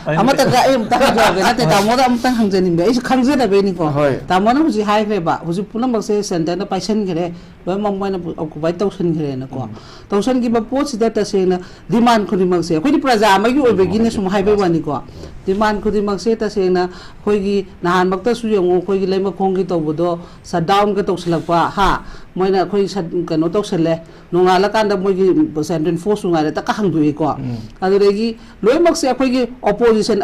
amata ga em ta ga na te tamo da amta hangjani be is khangje da be ni ko tamo na huji hai gre ba huji pulam bak se center na paisen gre loi mam moi na occupy tausan gre na ko tausan gi ba pot sida ta se na demand khuni mak se khoi praja ma gi obe gi ne sum hai be wani ko demand khudi mak se ta se na khoi gi nahan mak ta su yong khoi gi leima khong gi to bodo shutdown ga to slak pa ha moi na khoi kano to sele nonga la kan da moi gi center force ngai ta ka hang du ko adu re gi loi mak se khoi gi opposition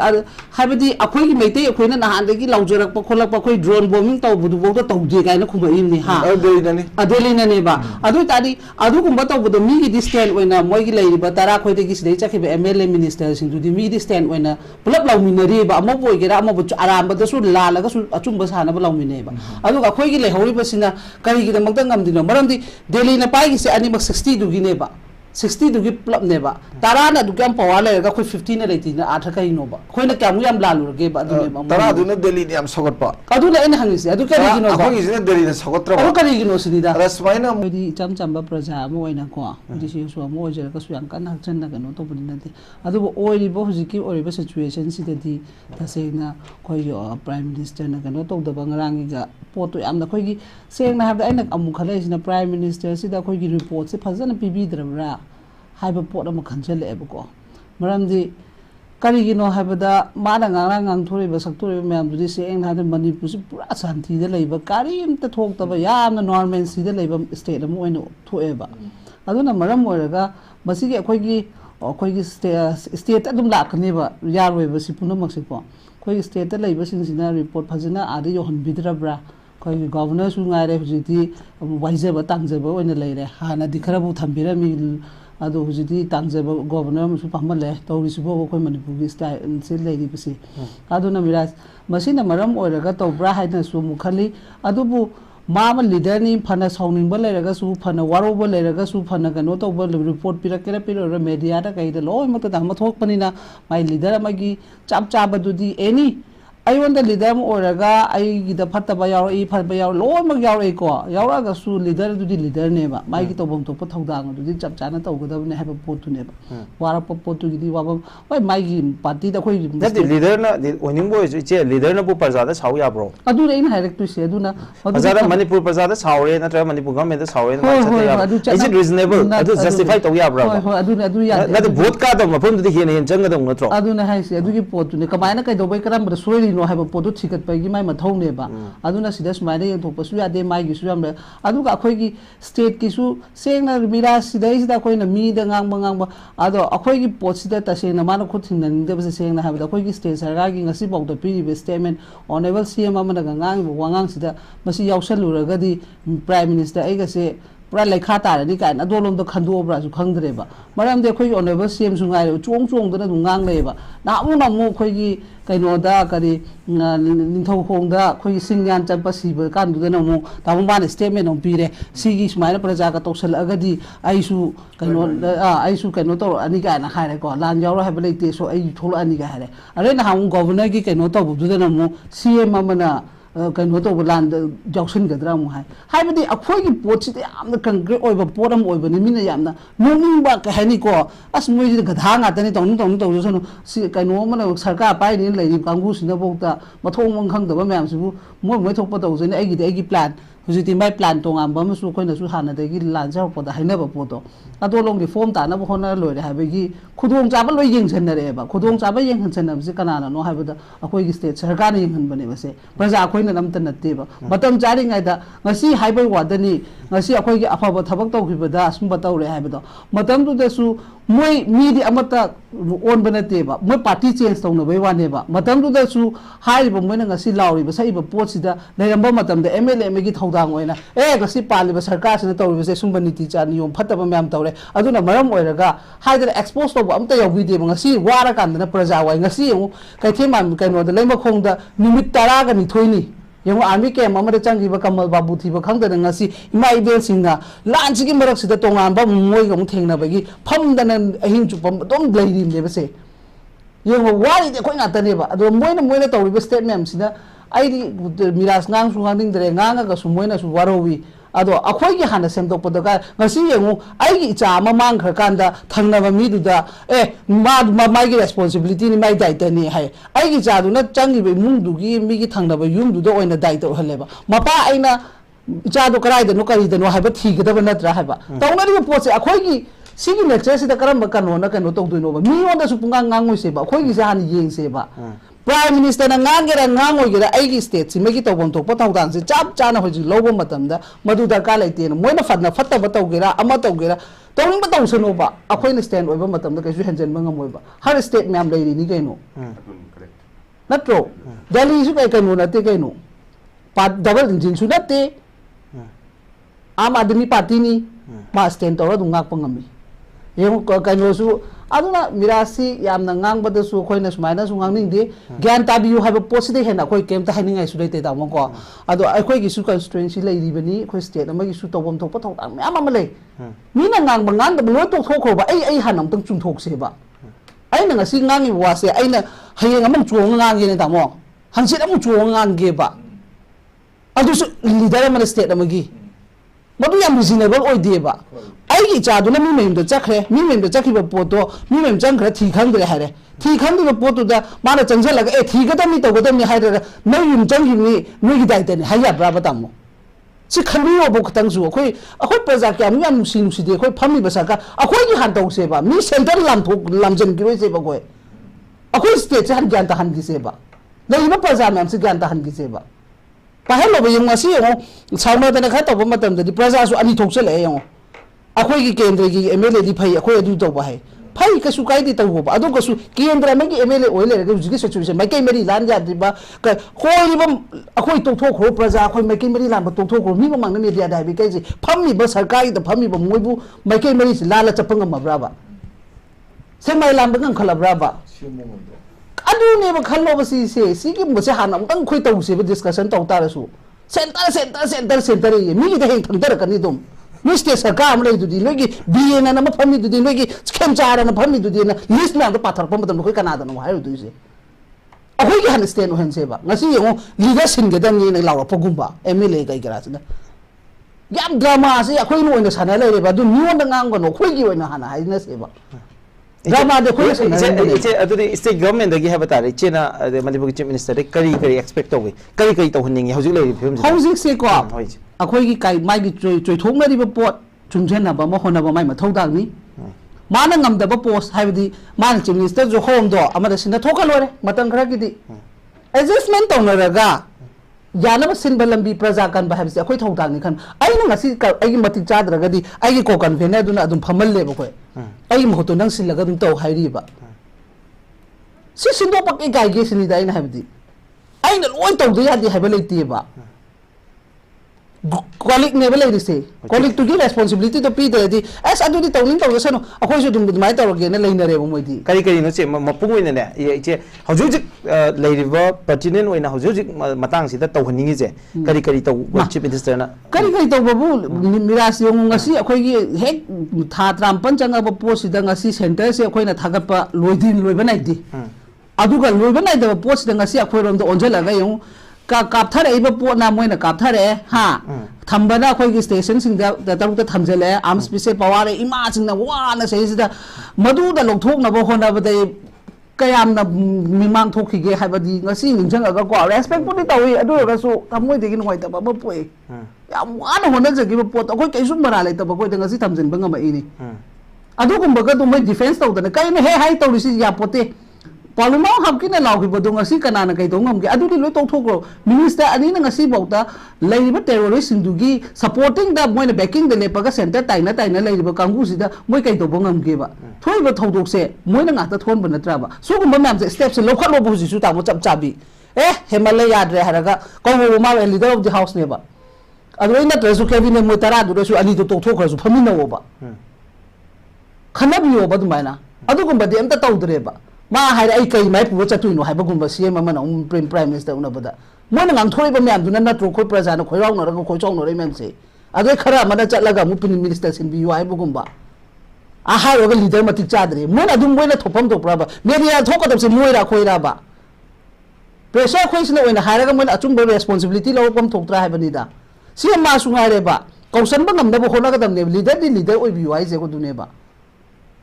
habadi akhoi gi meite akhoi na nahan da gi laujarak pa kholak pa khoi drone bombing to bodu bo to de kai na khumba im ni ha adeli na ne ba adu tadi adu kumba to bodu mi gi stand oina moi gi lei ba tara khoi de gi sidai chakhi ba MLA minister sing du di mi di stand oina pulap lauminari ba amo boi gera amo bu aram ba da su la la ga su achum ba sana ba laumine ba adu ga khoi gi lei hori ba sina kari gi da mak da ngam dino maram di Delhi na pai gi se ani mak 60 du gi ne ba 60 du gi plap ne ba tara na du kam pawa le ga khoi 15 na lei ti na atha kai no ba khoi na kyamu yam la lu ge ba adu ne ba tara du na Delhi ni am sogot pa adu na ene hangi se adu kari gi no ba khoi gi na Delhi na sogot tra adu kari gi no sini da rasmai na di cham cham ba praja mo oina ko di se so mo je ka su yang kan hak chen na ga no to buni na de adu bo oi ri bo huji ki oi ba situation si de di ta se na khoi yo prime minister na ga no to da ba ngarang gi ga pot to yam na khoi gi seng na ha da aina amu khalai sina prime minister si da khoi gi report se phajana pibi dra haiba pot ama khanjel e ko maram di kari gi no haiba da ma na ngang thori ba sak thori myam du se eng na da manipur si pura shanti da leiba kari im ta thok ta ba yam na normal si da leiba state amu oina thoe ba aduna maram oiraga masi gi khoi gi state adum lakni ba yaroi ba si punamak se ko khoi state da leiba sing sina report phajana adi yo hon bidra bra khoi governor su ngai re hujiti waije ba tangje ba oina leire hana di khara bu thambira mi ado hujiti tangje ba governor mu pamale tawri su bo khoi manipur gi style se leiri bisi aduna miraj masina maram oiraga to bra haina su mu khali adubu mama leader ni phana sawning ba leiraga su phana waro ba leiraga su phana kano to ba report pirakera piro media da kai da loi mak ta ma thok panina mai leader amagi chap chaba du di any ai won da leader mo oraga ai gi da phatta ba yaw I phat ba yaw loi mak yaw ai ko yaw ga su leader du di leader ne ba mai gi to bom to pa thodang du di chap chana to ga ne ha ba pot tu ne ba wara pa pot tu gi di wa ba wai mai gi party da khoi that leader na winning boy che leader na bu parja da chau ya bro adu re in direct tu se adu na azara manipur parja da chau re na tra manipur government da chau re na is it reasonable adu justify to ya bro adu ya na the vote ka da mafum di hen jang da na tro adu na hai se adu gi pot tu ne kamai na kai do bai karam bra soi no have pot tu thikat pai gi mai ma thong ne ba adu na sida smai ne thok pa su ya de mai gi su yam adu ka khoi gi state ki su seng na mira sida sida khoi na mi da ngang ba ado akhoi gi pot sida ta se na ma na khut thing na de ba se seng na ha ba khoi gi state sarga gi ngasi bok da pi ri statement honorable CM amana ga ngang wangang sida masi yausal luraga di prime minister ai ga se pura lekha ta ni ka na dolom da khandu bra su khangdre ba maram de khoi honorable CM su ngai chong da na ngang le ba na mu khoi gi kaino da kari ninthau khong da khoi singyan chan pa si ba kan du na mu ta mu ban statement on pire si gi smai na praja ka toksal aga di ai su kaino to ani ka na khare ko lan yaw ra ha ba le te so ai thol ani ga hare are na ha mu governor gi kaino to bu du na mu CM amana kaino to lan jausin gadra mu hai badi akhoi gi pot si am na concrete oi ba poram oi ba ni mina yam na moving ba ka hani ko as moi ji gadha nga tani tong to so si kaino mana sarkar pai ni lai kanggu sina bokta mathong mang khang da ba myam sibu moi thok pa to je ni ai gi plan hujiti mai plan to ngam ba mu su khoi na su hana de gi lan ja po da haina ba po to ado long gi form ta na bo hona loi re ha ba gi khudong cha ba loi yeng chen na re ba khudong cha ba yeng han chen na si kana na no ha ba da akhoi gi state sarkar ni yeng han ba ne ba se praja akhoi na nam ta na te ba matam jari ngai da ngasi hai bai wa da ni ngasi akhoi gi afa ba thabak to gi ba da sum ba to re ha ba do matam tu de su moi mi di amata on ba na te ba moi party change to na bai wa ne ba matam tu de su hai ba moi na ngasi lauri ba sai ba pot si da le ram ba matam da MLA me gi thodang oina ngasi pali ba sarkar sina to ri ba se sum ba ni ti cha ni yom phatta ba myam to re aduna maram oiraga hai da expose to amta yaw vi de ngasi wara kan na praja wai ngasi yu kai the man kai no da leima khong da nimit tara ga ni thoini yung army camp amada changi ba kamal babu thi ba khang da ngasi ima ibel singa lan chi gi marak sida tongan ba moi ga mu thengna ba gi pham da na ahing chu pam dom blai rim de ba se yung wari de khoi nga ta ne ba ado moi na to ri ba statement sida ai di miras ngang su ngang ding dre ngang ga su moi na su waro wi ꯑꯗꯣ ꯑꯩꯈꯣꯏꯒꯤ ꯍꯥꯟꯅ ꯁꯦꯝꯗꯣꯛꯄꯗꯒ ꯉꯁꯤ ꯌꯦꯡꯉꯨ ꯑꯩꯒꯤ ꯏꯆꯥ ꯑꯃ ꯃꯥꯡꯈ꯭ꯔꯀꯥꯟꯗ ꯊꯪꯅꯕ ꯃꯤꯗꯨꯗ ꯃꯥꯒꯤ ꯔꯦꯁꯄꯣꯟꯁꯤꯕꯤꯂꯤꯇꯤꯅꯤ ꯃꯥꯒꯤ ꯗꯥꯏꯇꯅꯤ ꯍꯥꯏ ꯑꯩꯒꯤ ꯏꯆꯥꯗꯨꯅ ꯆꯪꯉꯤꯕ ꯏꯃꯨꯡꯗꯨꯒꯤ ꯃꯤꯒꯤ ꯊꯪꯅꯕ ꯌꯨꯝꯗꯨꯗ ꯑꯣꯏꯅ ꯗꯥꯏꯇ ꯑꯣꯏꯍꯜꯂꯦꯕ ꯃꯄꯥ ꯑꯩꯅ ꯏꯆꯥꯗꯣ ꯀꯗꯥꯏꯗꯅꯣ ꯀꯔꯤꯗꯅꯣ ꯍꯥꯏꯕ ꯊꯤꯒꯗꯕ ꯅꯠꯇ꯭ꯔꯥ ꯍꯥꯏꯕ ꯇꯧꯅꯔꯤꯕ ꯄꯣꯠꯁꯦ ꯑꯩꯈꯣꯏꯒꯤ ꯁꯤꯒꯤ ꯅꯦꯆꯔꯁꯤꯗ ꯀꯔꯝꯕ ꯀꯩꯅꯣꯅ ꯀꯩꯅꯣ ꯇꯧꯗꯣꯏꯅꯣꯕ ꯃꯤꯉꯣꯟꯗꯁꯨ ꯄꯨꯡꯉꯥꯡ ꯉꯥꯡꯉꯣꯏꯁꯦꯕ ꯑꯩꯈꯣꯏꯒꯤꯁꯦ ꯍꯥꯟꯅ ꯌꯦꯡꯁꯦꯕ ꯄ꯭ꯔꯥꯏꯝ ꯃꯤꯅꯤꯁꯇꯔꯅ ꯉꯥꯡꯒꯦꯔꯥ ꯉꯥꯡꯉꯣꯏꯒꯦꯔꯥ ꯑꯩꯒꯤ ꯁ꯭ꯇꯦꯠꯁꯤꯃꯒꯤ ꯇꯧꯐꯝ ꯊꯣꯛꯄ ꯊꯧꯗꯥꯡꯁꯦ ꯆꯞ ꯆꯥꯅ ꯍꯧꯖꯤꯛ ꯂꯧꯕ ꯃꯇꯝꯗ ꯃꯗꯨ ꯗꯔꯀꯥꯔ ꯂꯩꯇꯦꯅ ꯃꯣꯏꯅ ꯐꯠꯇꯕ ꯇꯧꯒꯦꯔꯥ ꯑꯃ ꯇꯧꯒꯦꯔꯥ ꯇꯧꯅꯤꯡꯕ ꯇꯧꯁꯅꯣꯕ ꯑꯩꯈꯣꯏꯅ ꯁ꯭ꯇꯦꯟ ꯑꯣꯏꯕ ꯃꯇꯝꯗ ꯀꯩꯁꯨ ꯍꯦꯟꯖꯟꯕ ꯉꯝꯃꯣꯏꯕ ꯍꯔ ꯁ꯭ꯇꯦꯠ ꯃꯌꯥꯝ ꯂꯩꯔꯤꯅꯤ ꯀꯩꯅꯣ ꯅꯠꯇ꯭ꯔꯣ ꯗꯦꯜꯂꯤꯁꯨ ꯀꯩꯅꯣ ꯅꯠꯇꯦ ꯀꯩꯅꯣ ꯗꯕꯜ ꯏꯟꯖꯤꯟꯁꯨ ꯅꯠꯇꯦ आम आदमी पार्टी नी मा स्टैंड तौर अदुम ngak pangami yeng kaino su aduna mirasi yamna ngangbada su khoina sumaina su ngangning de gyan tabiyu haba poside hena khoi kemta hainingai su leite da mo ko ado akhoi gi su constituency lei ribani khoi state amagi su tobom thokpa thok myam am lei mina ngang bangang da lo tok thok ba ai hanam tang chung thok se ba ai na ngasi ngangi wa se ai na hayeng amang chuong ngang ge ne da mo hangsit amang chuong ngang ge ba adu su leader am state amagi मधु याम reasonable ओइदेबा आइगी चादुना मी मेम द चखरे मी मेम द चखिबा पोतो मी मेम चंखरे थी खंगरे हारे थी खंगरिबा पोतो दा माना चंजलगा ए थी गदमी तगदमी हारे न युम चंगिनी नोगी दाइतनी हाया ब्राबा तामो सि खनबियो बो खतंगसु अखोय प्रजा के याम सिनुसिदे अखोय फमी बसाका अखोय गी हान तौसेबा मी सेंटर लामजन गिरोय सेबा गोय अखोय स्टेट से हान ज्ञान ता हान गिसेबा लेइबा प्रजा मैम से ज्ञान ता हान गिसेबा पहलो बे यंग असि यंग सावना दना खा तब मतम दि प्रजा सु अनि थोक्सले यंग अखोय की केंद्र की एमएलए दि फै अखोय अदु तब है फै कसु काइदि तब अदु कसु केंद्र में की एमएलए ओइ लेरे जुगी सिचुएशन मैकै मेरी लान जा दिबा खोइबम अखोय तोथोखो प्रजा अखोय मैकै मेरी लान तोथोखो मी मंग मीडिया दा बि कैजि फम्मी ब सरकारी द फम्मी ब मोइबु मैकै मेरी लाला चपंग मब्राबा सेमै लान बंग खलब्राबा अदुने खल्लो बसी से सिगी मुसे हाना अंग खोइ तौसे डिस्कशन तौ तारसु सेंटर ये मी द हें थंदर कनी दुम मिस्टे सरकार हम लेदुदी लोगी बीएन न म फमी दुदी लोगी खेमचार न फमी दुदी न लिस्ट में तो पाथर पम मतम खोइ कनादा न हाइरु दुइसे अखोइ के हन स्टेन होन सेबा ngasi यंगो लीडर सिनगे दम नि लाव पगुम्बा एमएलए कै गरासना याम ड्रामा से अखोइ नो ओइना साना लेरेबा दु नियोन ngang गनो खोइ gi ओइना हाना हाइना सेबा ड्रामा दे खोइ इचे अदुदि स्टेट गवर्नमेंट दगी हबा तारे चेना मणिपुर चीफ मिनिस्टर करी एक्सपेक्ट तौवे करी तौहनिंगे हौजिक लेरि फिल्म हौजिक से को अखोइ की काई मागी चोय थोंगरिबा पोट चुंजेनबा म होनबा माइ मथौदागनि माना ngamdaba पोस्ट हाइबदि मान चीफ मिनिस्टर जो होम दो अमदा सिना थोकलोरे मतंग खरा गिदि एडजस्टमेंट तौनरगा यानब सिनबा लंबी प्रजा कन बहाबसे अखोइ थौदागनि खन आइना ngasi आइगी मति चाद्रगदि आइगी को कन्वेन अदुना अदुम फमल्ले बखोय आइगी महतो नंग सिलगा अदुम तौ हाइरिबा सि सिंदो पक ए गाइगे सिनि दाइना हाबदि आइना लोय तौदे यादि हाइबा लेतिबा कॉलिक ने बले दिसे कॉलिक टू गी रेस्पोंसिबिलिटी तो पी देदी एस अदुदी तौनिंग तौगसनो अखोइ सु दुम दुमाय तौरगे ने लेनरे मोइदी करी नो चे मपुंग ओइना ने इचे हौजुजिक लेरिबा पर्टिनेंट ओइना हौजुजिक मतंग सिदा तौहनिंगी जे करी तौ चीफ मिनिस्टर ना करी तौबबु मिरास योंग ngasi अखोइगी हेक था त्रामपन चंगबा पोसिदा ngasi सेंटर से अखोइना थागतपा लोइदिन लोइबा नाइदी अदुगा लोइबा नाइदबा पोसिदा ngasi अखोइरोमदा ओनजलागा योंग कापथरे पोना मोइना कापथरे हा थंबना अखोइगी स्टेशन सिंग तरुक थमजले आर्म स्पेशल पावर इमा सिंगना वाना सहिदा मदुदा लौथोकनबो होनबदे कयामना मिमांग थोखिगे हाबदी ngasi निंजंगा को रेस्पेक्ट पुदि तवी अदुरगसु थमोइदेगी नोइतबा बपोए याम वाना होनजगिबो पोत अखोइ कैसु मरा लेतबा कोइ ngasi थमजनबा ngamaini अदुगुंबगा दु मै डिफेंस तौदना कइने हे हाइ तौरिसि या पोते पालुमा हबकिना लाउगिबदो ngasi kanana kai dongam ge adudi loi tokthokro minister ani na ngasi bauta leiba terrorist sindugi supporting da moina backing de lepaga center taina leiba kangu sida moi kai dobong am ge ba thoiba thodok se moina ngata thon ba natra ba so gumba mam se steps lokhat lo buji su ta mo chap chabi hemalaya yadre haraga ko ma leader of the house ne ba adoi na tresu cabinet mo tara du su ani to tokthokro su famina wo ba khanabiyo ba dumaina adugumba de amta tawdre ba मा हाय आई कई माइ पुबो चतुइनो हाइबगुम CM अमना prime minister उनबदा मोन ngang थोइबा ma'am दुना नत्रो खोइ प्रजा न खोइ राउन रग खोइ चौन रे म्याम से अदे खरा मना चलगा मु प्रिम मिनिस्टर सिन बियु हाइबगुम आ हाइबगा लीडर मति चादरे मोन अदुम मोइना थोपम तो प्रबा मेडिया थोकदब से मोइरा खोइरा बा प्रेशर खोइसने ओइना हाइरगा मोन अचुम रेस्पोंसिबिलिटी लौपम थोक्त्रा हाइबनिदा सीएम मा सुंगारे बा कौशन बंगम होनागदमने लीडर दी लीडर ओइबियो हाइजे को दुनेबा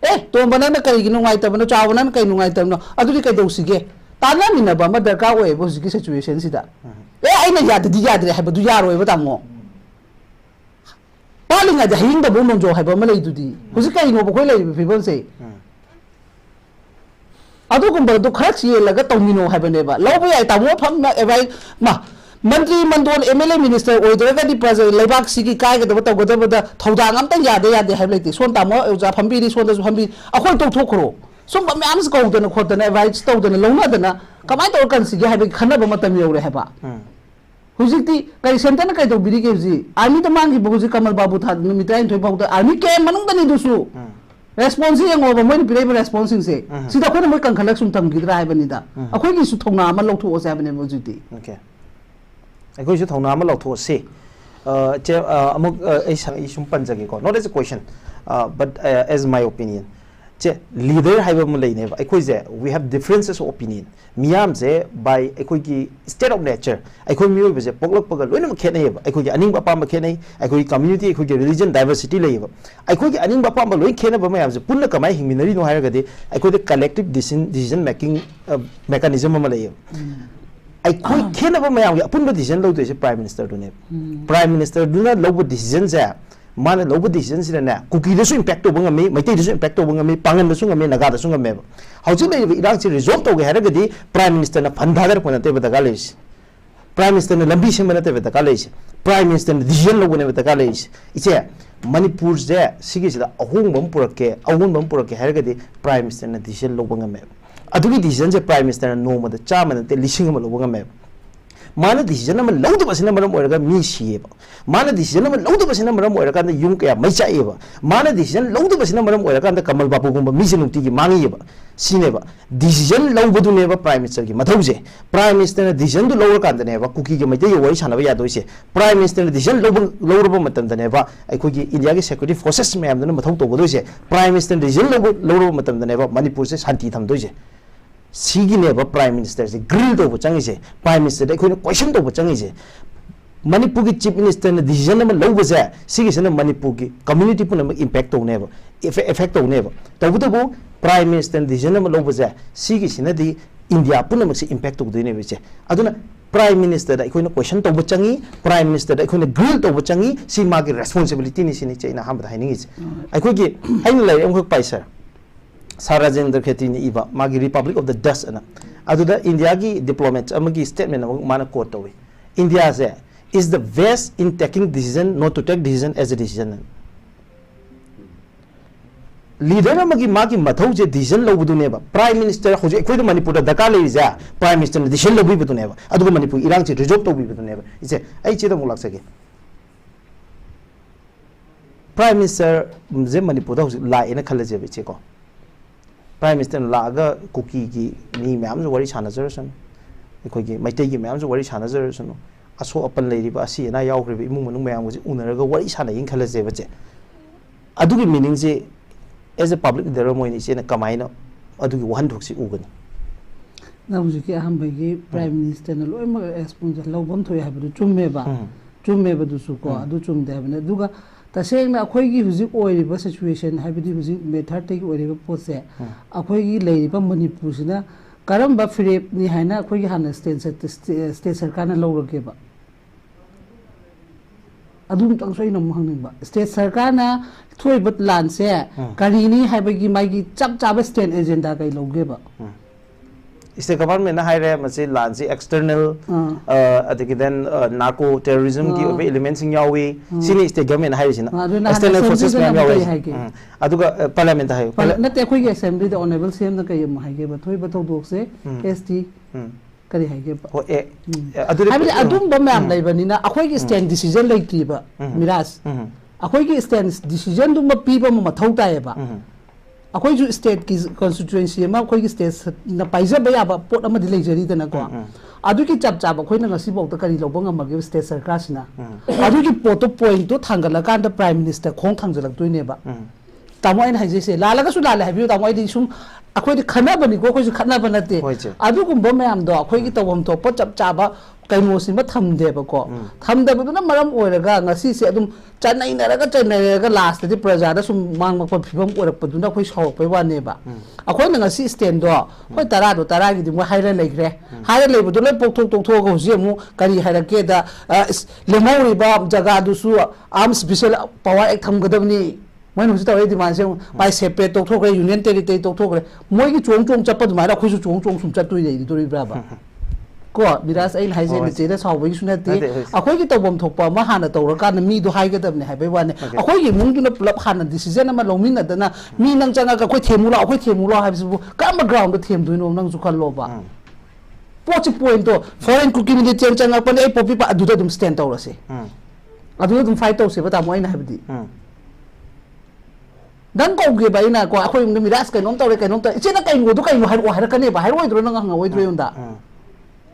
ए तोंबना न कई नुंगाई तबनो चावना न कई नुंगाई तबनो अदुदि कई दौसिगे ताना मिनबा म दरकार ओए बो सिकी सिचुएशन सिदा ए आइना याददि यादरे हाइबदु यारोय बतामो पालिंगा द हिंग द बो नोंजो हाइबा म लेदुदि हुजि कई नो बखोय लेबि फिबन से अदुगुंबदु खरच येलगा तौमिनो हाइबनेबा लौबो याय तामो फम एबाई मा मंत्री मंडल एमएलए मिनिस्टर ओइदरगदि प्रजा लेबाक सिगी कायगदब तौगदबदा थौदांग अमता यादे यादे हाइबलेति सोन तामो ओजा फंबिरि सोनदसु फंबि अखोय तौथोखरो सोम म्यामस कौदन खोदन एडवाइस तौदन लौनादना कमाय तौर कंसिगे हाइबि खनब मतम यौरे हाइबा हुजिति कई सेंटर कई तो बिरी के हुजि आर्मी त मांगी बहुजि कमल बाबू था मिटाइन थोय बाबू आर्मी के मनुंग दनि दुसु रेस्पॉन्स यंगो मोय पिरेब रेस्पॉन्सिंग से सिदा खोन मोय कंखलक सुम तमगिदरा हाइबनिदा अखोय gi su thongna ama lawtho ose habne hujiति okay अखोय सु थौना ama lawtho se che amuk ai sang I sum panjage ko not as a question but as my opinion che leader haiba mu leine ba अखोय je we have differences of opinion miyam je by अखोय ki state of nature अखोय mioi ba je poklok pagal loina ma khenai ba अखोय ki aning ba pam ba khenai अखोय community अखोय ki religion diversity lei ba अखोय ki aning ba pam ba loi khena ba mayam je punna kamai hingminari no haira gadi अखोय the collective decision making mechanism ma lei अखोय खेना ba mayam ki apun ba decision lo de prime minister du ne prime minister du na lo ba decision je माने लोग decision से ना cookie दसु impact तो बंगा में मैते दसु impact तो बंगा में पांगन दसु में नगा दसु में हाउसिंग ले इराक से रिजॉल्व तो गया है गदी प्राइम मिनिस्टर ना फंडादर पनते बता लेस प्राइम मिनिस्टर ने लंबी से मनते बता लेस प्राइम मिनिस्टर ने डिसीजन लोगने बता लेस इसे मणिपुर से सिगी से अहोंग बम पुरके है गदी प्राइम मिनिस्टर ने डिसीजन लो बंगा में अदुगी डिसीजन से प्राइम मिनिस्टर ने नो मद चा मनते लिसिंग में लो बंगा में माना डिसीजन में लौद बसना मरम ओरगा मी सिएबा माना डिसीजन में लौद बसना मरम ओरगा द युम कया मै चाएबा माना डिसीजन लौद बसना मरम ओरगा द कमल बापू गुम मी से नुक्ति की मांगीबा सिनेबा डिसीजन लौबदुनेबा प्राइम मिनिस्टर की मथौजे प्राइम मिनिस्टर ने डिसीजन दु लौर कांदनेबा कुकी के मैते वरी सानबा यादोइसे प्राइम मिनिस्टर ने डिसीजन लौरबा मतंदनेबा अखोगी इंडिया के सिक्योरिटी फोर्सेस में हमदन मथौ तोबदोइसे प्राइम मिनिस्टर डिसीजन लौरबा मतंदनेबा मणिपुर से शांति थमदोइसे सिगिनेबा प्राइम मिनिस्टर से ग्रिल तो चंगिसे प्राइम मिनिस्टर अखोने क्वेश्चन तो चंगिसे मणिपुर की चीफ मिनिस्टर ने डिसीजन में लौबसे सिगिसने मणिपुर की कम्युनिटी पुनम इंपैक्ट तौनेबा इफेक्ट तौनेबा तबुतबु प्राइम मिनिस्टर ने डिसीजन में लौबसे सिगिसनेदि इंडिया पुनम से इंपैक्ट तौदोइनेबे अदुना प्राइम मिनिस्टर अखोने क्वेश्चन तो चंगी प्राइम मिनिस्टर अखोने ग्रिल तो चंगी सि मागी रेस्पोंसिबिलिटी नि सिनि चैना हम हाइनिंगिस अखोगी हाइन लाइ अमख पाइसर साराजेंद्र खेती ने इबा मागी रिपब्लिक ऑफ द डस्ट अना अदुदा इंडिया की डिप्लोमेट्स अमगी स्टेटमेंट माना कोट तवे इंडिया से is the best in taking decision not to take decision as a decision leader amagi magi mathau je decision lobudune ba prime minister hoje ekoi manipur da daka le ja prime minister ne decision lobi budune ba adu manipur irang che resolve to bi budune ba ise ai che da mulak sake prime minister je manipur da la ena khale je be che ko prime minister la ga cookie ki ni myam jo wari chana jerson ekoi ki maitai ki myam jo wari chana jerson असो अपन लेरिबा असि ना यावग्रिबा इमुंग मनुंग मयाम गजि उनरगा वरि साना इन खलजे बचे अदुगी meaning जे as a public देरो मोइनि से कमाइना अदुगी वहन थोक्सि उगनि ना हुजिकि अहम बगी प्राइम मिनिस्टर न लोय म रेस्पोंस लौबम थोय हाबदु चुम्मेबा दुसु को अदु चुमदे हाबने दुगा तसेंगना अखोयगी हुजिक ओइरिबा सिचुएशन हाबदि हुजिक मेथड तेगी ओइरिबा पोसे अखोयगी लेरिबा मणिपुर सिना करम फिरेप नि हाइना अखोयगी हाना स्टेट सरकार ना लौरगेबा अदुम तंगसोय नम हंगनिबा स्टेट सरकार ना थोइबा लान से करिनी हाइबगी माइगी चप चाबा स्टेट एजेंडा कै लौगेबा स्टेट गवर्नमेंट ना हाइरे मसे लान से एक्सटर्नल अदगी देन नार्को टेररिज्म की ओबे एलिमेंट्स इन यावे सिनी स्टेट गवर्नमेंट हाइरिसिना एक्सटर्नल फोर्सेस में यावे अदुगा पार्लियामेंट हाइ नते अखोयगी असेंबली द ऑनरेबल सीएम ना कै म हाइगेबा थोइबा थौदोक से एसटी करी हाइगेबा हो ए अदुम बम याम लेबनिना अखोयगी स्टैंड डिसीजन लेतिबा मिराज अखोयगी स्टैंड डिसीजन दुम पीबा म मथौ तायबा अखोय जो स्टेट की कॉन्स्टिट्यूएंसी में अखोय की स्टेट न पाइजबा याबा पोट अमदि लेजरी दना को अदुकी चप चाब अखोय न ngasi बौत करी लोबो ngमगे स्टेट सरकार सिना अदुकी पोट तो पॉइंट तो थांगला कांद प्राइम मिनिस्टर खोंग थांगजलक तुइनेबा तामो अन हाइजे लालगसु लाले हाइबियो तामो आइदि सुम अखोइदि खनाबनि को अखोइसु खनाब नते अदुगुम्बो मैम दो अखोइगि तवम थोप चप चाबा कइनोसिम थमदेबको थमदबदुना मरम ओइरगा ngasi से अदुम चनैनरगा लास्ट दि प्रजादा सुम मांगमक फिबम ओरकपदुना अखोइ सौरकपै वानेबा अखोइना ngasi स्टैंड दो अखोइ 10 दो 10 गिदि मो हाइरा लेग्रे हाइरा लेबदु लै पोक्थोक तोक्थोक होजि मु करि हाइरके दा लेमौरिबा जगा दुसु आर्म स्पेशल पावर एक थमगदबनि मैं हूँ तौर डिमांड से बाय सेपरेट तौथोक्रे यूनियन टेरिटरी तौथोक्रे मोइगी चोंग चोंग चप्प दुमाइना अखोइसु चोंग चोंग सुम चत्तुइ लेदिदोरिब्राबा को मिराज आई हाइजे नेचेदा सावबगी सुनते अखोइगी तौबम थोक्पा मा हाना तौरकान मीदो हाइगदबने हाइबे वाने अखोइगी मुंगदुना पुलप हाना डिसीजन अमा लौमिनदना मी नंग चंगा अखोइ थेमुला अखोइ थेमुला हाइबसु काम ग्राउंड थेमदुइनो नंग जुखल्लोबा पोच पॉइंट तो फॉरेन कुकिंग दे चेंग चंगा पने ए पॉपी पा अदुदा दुम स्टैंड तौरसे अदुदा दुम फाइट तौसे बता मोइना हाइबदी नंग कौगे बाइना को अखोइ मिराज कैनोम तौरे कैनोम त इचेना कैनो दु कैनो हाइरो हाइरकने बा हाइरो ओइद्रो नंग हंगा ओइद्रो युंदा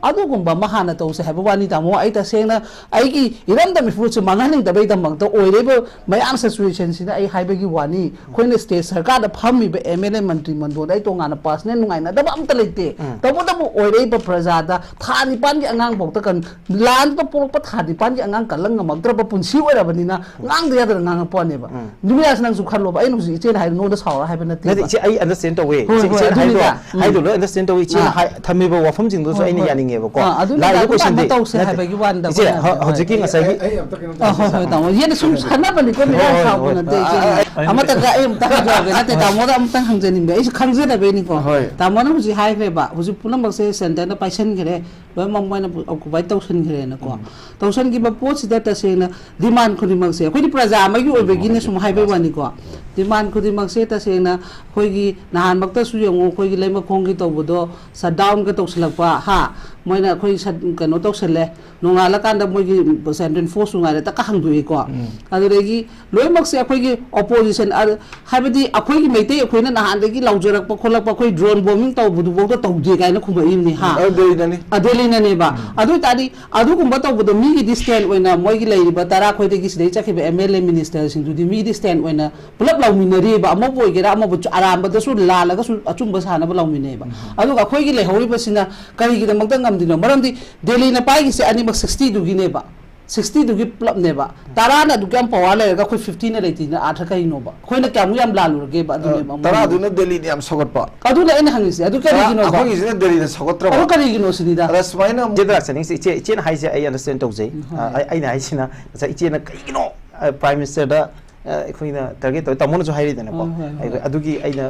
अदुगुम्बा महाना तौसे हाइबा वानी तामो आई तसेंगना आइगी इरम दमि फ्रूट मांगहनिंग दबै दमंग तो ओइरेबो मयाम सिचुएशन सिना आई हाइबगी वानी खोइने स्टेट सरकार दा फमिबे एमएलए मंत्री मंडोद आई तोंगाना पर्सनल नुंगाइना दब अमता लेते तबो तबो ओइरेबो प्रजादा थानि पानगी अंगांग बोक्ता कन लान तो पोरप थानि पानगी अंगांग कलंग मगद्रब पुंसी ओइराबनिना ngang da yadra ngang poneba numias nang su khallo ba ai nusi chen hai no da sawra hai bana te che ai understand the way che hai do understand the way che thami ba wafam jing do so ai ni yaning e ba ko la yo question de tau se hai ba gi wan da che hojiki ngasai gi ai am ta kena ta mo yen sum khana ba ni ko mi ra sa bu na te che amata ka ai am ta ga ga na te ta mo da am tang hang je ni be ai khang je da be ni ko ta mo na huji hai kre ba huji punam ba se center na paisen kre lo mam moi na occupy tausan kre na ko tausan gi ba po si da ta se na demand khuni mag se khoi प्रजा मगी ओबेगिने सुम highway वानी को demand खुदी मक्से तसेना खोइगी नहान मक्ता सुयंगो खोइगी lemma खोंगी तौबदो shutdown के तौसलकपा हा Moina खोइ कनो तौसले नोंगाला कांदा मोइगी सेंट्रल फोर्स उंगारे तक हंगदुई को अदुरेगी लोय मक्से अखोइगी ओपोजिशन हाइबदी अखोइगी मेते अखोइना नहानदगी लौजरकपा खोलकपा खोइ ड्रोन बॉम्बिंग तौबदु बोतो तौदे गाइना खुबइनी हा अदेलिनने बा अदुइ तारी अदुगुंबा तौबदो मीगी डिस्टेंट ओइना मोइगी लेरिबा तारा खोइदगी सिदे चखिबे एमएलए मिनिस्टर सिंदुदी मी डिस्टेंट ओइना पुलप लौमिनरीबा अमो बोइगेरा अमो आरामबदसु लालगसु अचुंबा सानबा लौमिनेबा अदुगा खोइगी लेहौरिबसिना करिगिदमक्ता ngamdino maramdi delhi na pai se ani 60 dugi ne ba 60 dugi plop ne ba tarana du kam power le ga khoi 15 na leiti na atha kai no ba khoi na kyamu yam lalu ge ba du ne ba tara du na delhi ni am sogot pa adu na ene hangisi adu kari gino ba akhoi ni delhi na sogot tra adu kari gino sinida rasmaina jedra saning se che na hai se ai understand tau je ai na hai sina sa iche na kai gino prime minister da अखोइना target तो तमोन जो हाइरि देना को अदुगी आइना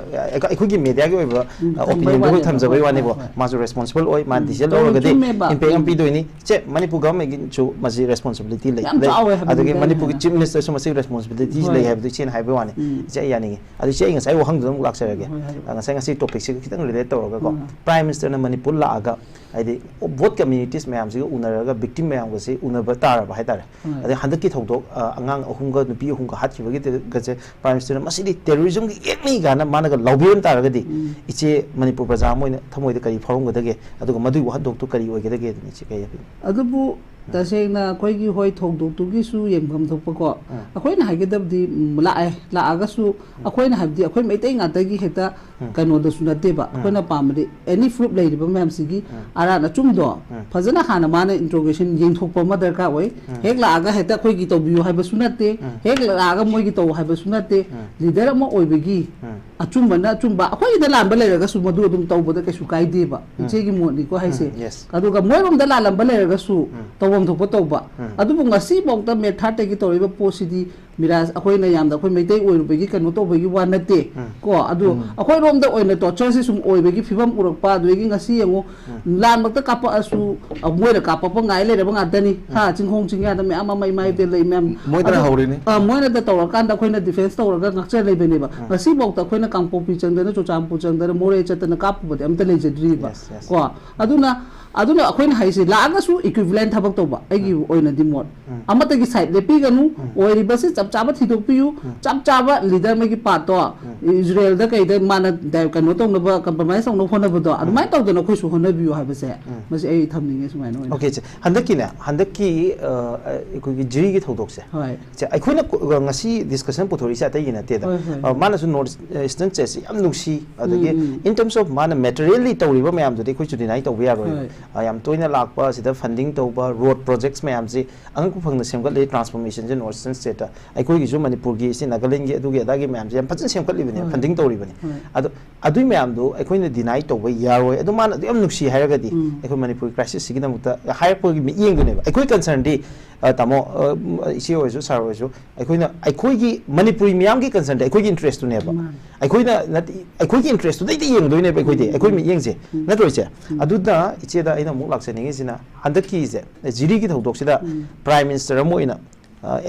अखोइगी media के ओइबा opinion को थमजबय वाने बो माजो रेस्पोंसिबल ओइ मान डिसेल लोगदे इम्पैक्ट एमपी दोइनी चे मणिपुर गवर्नमेंट गी जो मजी रेस्पोंसिबिलिटी ले अदुगी मणिपुर की चीफ मिनिस्टर सो मसी रेस्पोंसिबिलिटी ले हैव द चेन हाइबे वाने चे यानी अदु चे ngасai wo hangdum laksarage ngасai ngasi topic se kitang relate tawraga ko prime minister na manipur la aga aidi both communities mayam se unaraga victim mayam go se unaba tar ba haitare ade handak ki thodok angang ahum ga nupi ahum ga hat गजे prime minister मसिदी terrorism की एकनी गाना मानगा लौबियन तारगदी इचे मणिपुर प्रजा मोइन थमोइद करी फरोंगदगे अदुग मदुइ वहदोक तो करी ओइगदगे इचे कय अदुबु तसेंगना खोइगी होय थोगदोक तुगिसु येंगम थोपको अखोइना हाइगदबदी लाए लाआगसु अखोइना हाबदी अखोइ मैतै ngaतगी हेता कनोदसु नतेबा अखोइना पामदि एनी फ्रूट लेरिबा मैमसिगी आराना चुमदो फजना हाना माने इंट्रोगेशन येंथोकपा म दरकार ओइ हेक लाआगा हेता खोइगी तौबियो हाइबसु नते हेक लाआगा मोइगी तौ हाइबसु नते लीडर अमा ओइबगी अचुमबना अचुमबा अखोइदा लांबा लेरगसु मदु अदुम तौबदा कैसु काइदेबा इचेगी मोदि को हाइसे अदुगा मोइरोमदा लांबा लेरगसु तौबम थोप तौबा अदुबु ngasi bokta metha gi toriba posidi Miraj अखोइना यामदा अखोइ Meitei ओइरुबगी कनो तोबगी वा नते को अदु अखोइ रोमदा ओइना टॉर्चर से सुम ओइबगी फिबम उरकपा दुगी ngasi यंगो लान मक्ता कापा असु मोइरा कापा प ngai ले रेबा ngaतनी हा चिंखों चिंगा द मे आमा माइ माइ ते ले मैम मोइरा हौरिनी मोइना द तौर कान द अखोइना डिफेंस तौरगा ngakcha लेबेनेबा ngasi bokta अखोइना कांगपोपी चंगदना चोचामपु चंगदना मोरे चतना कापबदे अमता लेजद्रीबा को अदुना अखोइना हाइसे लागासु इक्विवेलेंट थबक तोबा आइगी ओइना दिमोट अमतगी साइड लेपीगनु ओइरिबसे चप चाबा थिदोकपियु चप चाबा लीडर में की पातो इजराइल दा कई माना कनो तौनबा कंप्रोमाइज तौनो होनबदो अदुमाय तौदनो खोसु होनबियु हाबसे मसे ए थमनिगे सुमाइनो ओके हंदकी अखोगी जिरी की थौदोकसे होय चे अखोइना ngasi discussion पुथोरी से अतई नते दा माना सु नॉर्थ ईस्टर्न चेस याम नुसी अदगे इन टर्म्स ऑफ माना मटेरियली तौरिबा मयाम दे खोइ चुदिनाइ तौबा यारोय याम तोइना लाकपा सिदा फंडिंग तौबा रोड प्रोजेक्ट्स मयाम से अंगकु फंगना सेमगले ट्रांसफॉर्मेशन जे नॉर्थ ईस्टर्न स्टेट अखोगी जो मणिपुर की से नागालैंड की अदुगे अदागे मयाम से फजन सेमकलिबने फंडिंग तौरिबने अदुई मयाम दो अखोइना डिनाइ तौबा यारोय अदु माना याम नुसी हायरगदी अखो मणिपुर क्राइसिस सिगी नमुता हायरपो की येंगने अखोइ कंसर्न दी तमो इसी ओइसु सार ओइसु अखोइना अखोइगी मणिपुरी मियाम की कंसर्न दे अखोइगी इंटरेस्ट तु नेबा अखोइना अखोइगी इंटरेस्ट तु दैते येंगदोइने अखोइदे अखोइ मि येंगजे नत्रोइसे अदुदा इचेदा इना मुक लाक्सनिंगे सिना हंदकी जे जिरी की थौदोक सिदा प्राइम मिनिस्टर अमोइना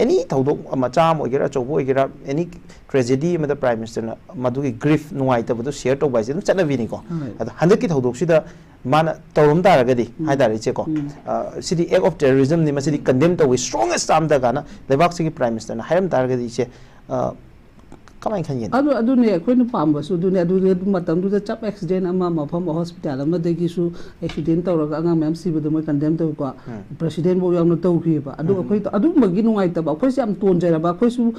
एनी थौदोक मचाम ओइगेरा चौबो ओइगेरा एनी ट्रेजेडी में प्राइम मिनिस्टर मदुगी ग्रीफ नुआइतबदु शेयर तौबाइसे चनबिनी को हंदकी थौदोक सिदा माना तौरम तारगदी हाइदारे चेको सिटी एक्ट ऑफ टेररिज्म नि मसिदी कंडेम तौवे स्ट्रांगेस्ट टाइम दा गाना लेबाक सिगी प्राइम मिनिस्टर ना हायम तारगदी से कमाइन खन अदुने अखोइनु पामबसु दुने अदुने मतमदु चप एक्सीडेंट अमा मफम हॉस्पिटल अमा देगिसु एक्सीडेंट तौरगा अंगा मैम सिबदु मोय कंडेम तौ को प्रेसिडेंट बो यामनो तौखिबा अदु अखोइ अदु मगी नुंगाइतबा अखोइसे याम तोनजरबा अखोइसु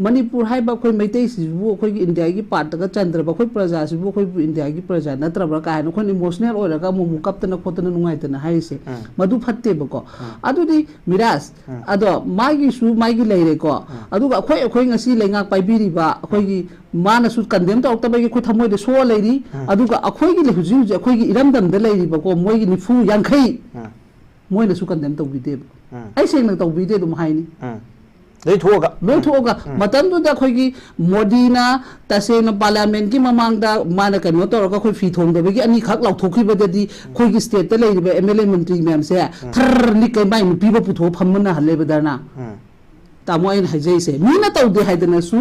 मणिपुर हाइबा अखोइ मैतै सिबु अखोइ इंडिया की पार्टगा चंद्रबा अखोइ प्रजा सिबु अखोइ इंडिया की प्रजा नत्रबा कायन अखोइ इमोशनल ओरगा मुमु कप्तना खोतना नुंगाइतना हाइसे मदु फत्तेबको अदुदि मिराज अदो मागी लेरेको अदुगा अखोइ ngasi लेंगा पाइबिरिबा अखोइगी मानसु कंडेम तौतबगी अखोइ थमोइदे सो लेरि अदुगा अखोइगी लेहुजु अखोइगी इरमदमदे लेरिबको मोइगी निफु यांखै मोइनसु कंडेम तौबिदेबा ai सेंग तौबिदे दुम हाइनि लोथोगा मतमदुदा अखोइगी मोदीना तसेना पार्लियामेंट की ममांगदा माना कनो तौरगा अखोइ फी थोंदबगी अनी खक लाउथोखिबददी अखोइगी स्टेट ता लेरिबा एमएलए मंत्री मैम से थर निकै बाइ नुपीबा पुथो फमना हलेबदरना तामो इन हाइजैसे मीना तौदे हाइदना सु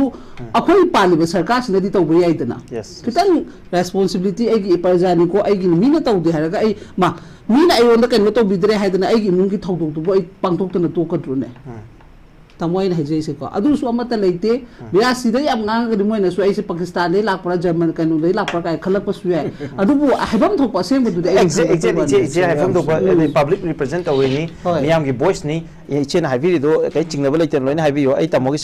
अखोइ पालिबा सरकार सिनदी तौबा याइदना खितन रेस्पोंसिबिलिटी एगी प्रजानी को एगी मीना तौदे हारगा ए मा मीना आयोंदा कनो तौबिदरे हाइदना एगी मुंगी थौदोकदुबो ए पांगथोकतना तोकद्रुने तमोइन हाइजैसे को अदुसु अमता लेते बिरासिदा याम ngang मोइनसु आइसे पाकिस्तान ले लाकपरा जर्मन कनु ले लाकपरा काय खलकपसु याय अदुबु हाइबम थोकपा सेमबदुदे एक्जेक्टली हाइबम थोकपा पब्लिक रिप्रेजेंट तवेनी मियाम की वॉइस नि इचेन हाइबिरिदो कई चिंगनबा लेते लोइन हाइबियो आई तमोगी